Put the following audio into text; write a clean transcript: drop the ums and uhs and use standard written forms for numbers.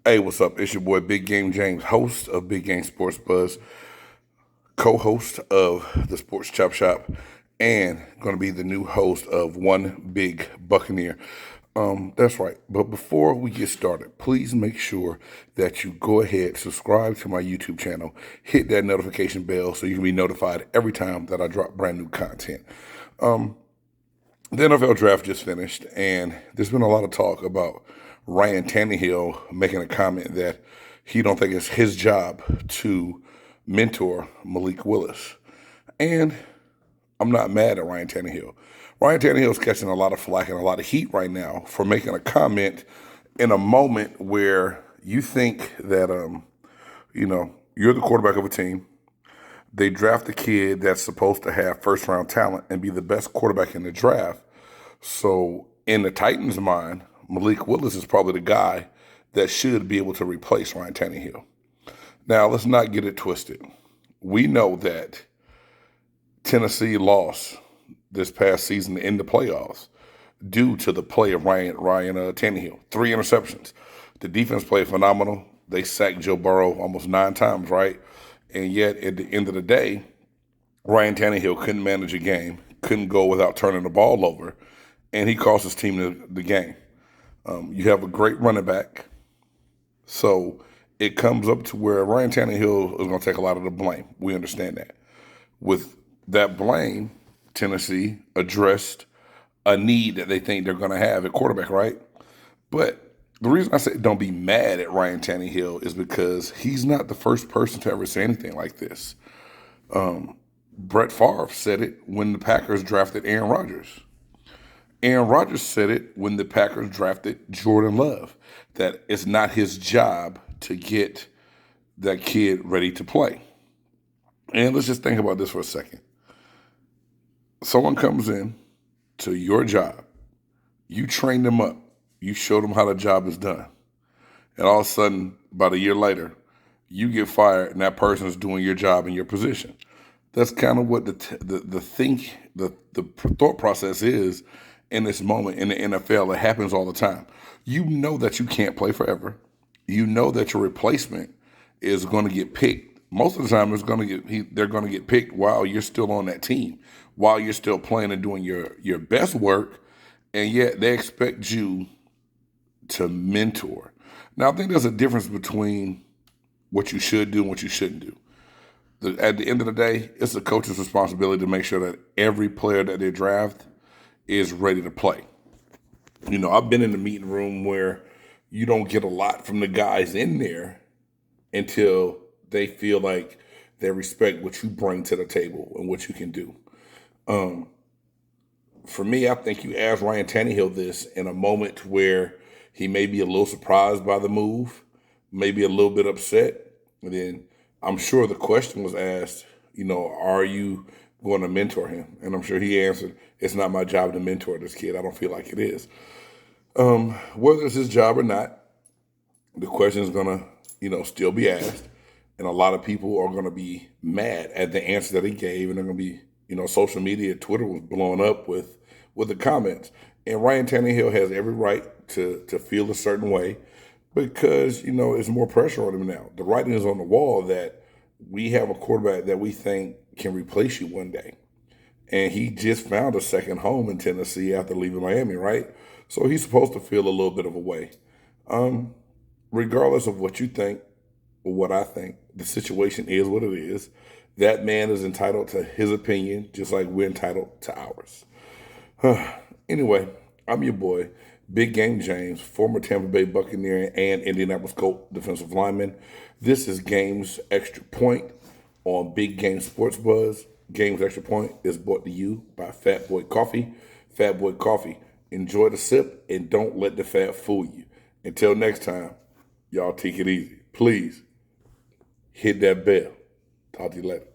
Hey, what's up? It's your boy Big Game James, host of Big Game Sports Buzz, co-host of the Sports Chop Shop, and going to be the new host of One Big Buccaneer. That's right. But before we get started, please make sure that you go ahead, subscribe to my YouTube channel, hit that notification bell so you can be notified every time that I drop brand new content. The NFL draft just finished, and there's been a lot of talk about Ryan Tannehill making a comment that he don't think it's his job to mentor Malik Willis. And I'm not mad at Ryan Tannehill. Ryan Tannehill's catching a lot of flack and a lot of heat right now for making a comment in a moment where you think that, you're the quarterback of a team. They draft a kid that's supposed to have first-round talent and be the best quarterback in the draft. So in the Titans' mind, Malik Willis is probably the guy that should be able to replace Ryan Tannehill. Now, let's not get it twisted. We know that Tennessee lost this past season in the playoffs due to the play of Ryan Tannehill. 3 interceptions. The defense played phenomenal. They sacked Joe Burrow almost 9 times, right? And yet, at the end of the day, Ryan Tannehill couldn't manage a game, couldn't go without turning the ball over, and he cost his team the game. You have a great running back, so it comes up to where Ryan Tannehill is going to take a lot of the blame. We understand that. With that blame, Tennessee addressed a need that they think they're going to have at quarterback, right? But the reason I say don't be mad at Ryan Tannehill is because he's not the first person to ever say anything like this. Brett Favre said it when the Packers drafted Aaron Rodgers. Aaron Rodgers said it when the Packers drafted Jordan Love, that it's not his job to get that kid ready to play. And let's just think about this for a second. Someone comes in to your job, you train them up, you show them how the job is done, and all of a sudden, about a year later, you get fired and that person is doing your job in your position. That's kind of what the thought process is in this moment in the NFL. It happens all the time. You know that you can't play forever. You know that your replacement is going to get picked. Most of the time, they're going to get picked while you're still on that team, while you're still playing and doing your best work, and yet they expect you to mentor. Now, I think there's a difference between what you should do and what you shouldn't do. At the end of the day, it's the coach's responsibility to make sure that every player that they draft is ready to play. I've been in the meeting room where you don't get a lot from the guys in there until they feel like they respect what you bring to the table and what you can do. For me, I think you asked Ryan Tannehill this in a moment where he may be a little surprised by the move, maybe a little bit upset. And then I'm sure the question was asked, are you going to mentor him? And I'm sure he answered, it's not my job to mentor this kid. I don't feel like it is. Whether it's his job or not, the question is going to, still be asked. And a lot of people are going to be mad at the answer that he gave. And they're going to be, social media, Twitter was blowing up with the comments. And Ryan Tannehill has every right to feel a certain way because, there's more pressure on him now. The writing is on the wall that we have a quarterback that we think can replace you one day. And he just found a second home in Tennessee after leaving Miami, right? So he's supposed to feel a little bit of a way. Regardless of what you think or what I think, the situation is what it is. That man is entitled to his opinion, just like we're entitled to ours. Anyway, I'm your boy, Big Game James, former Tampa Bay Buccaneer and Indianapolis Colts defensive lineman. This is Games Extra Point on Big Game Sports Buzz. Games Extra Point is brought to you by Fat Boy Coffee. Fat Boy Coffee. Enjoy the sip and don't let the fat fool you. Until next time, y'all take it easy. Please hit that bell. Talk to you later.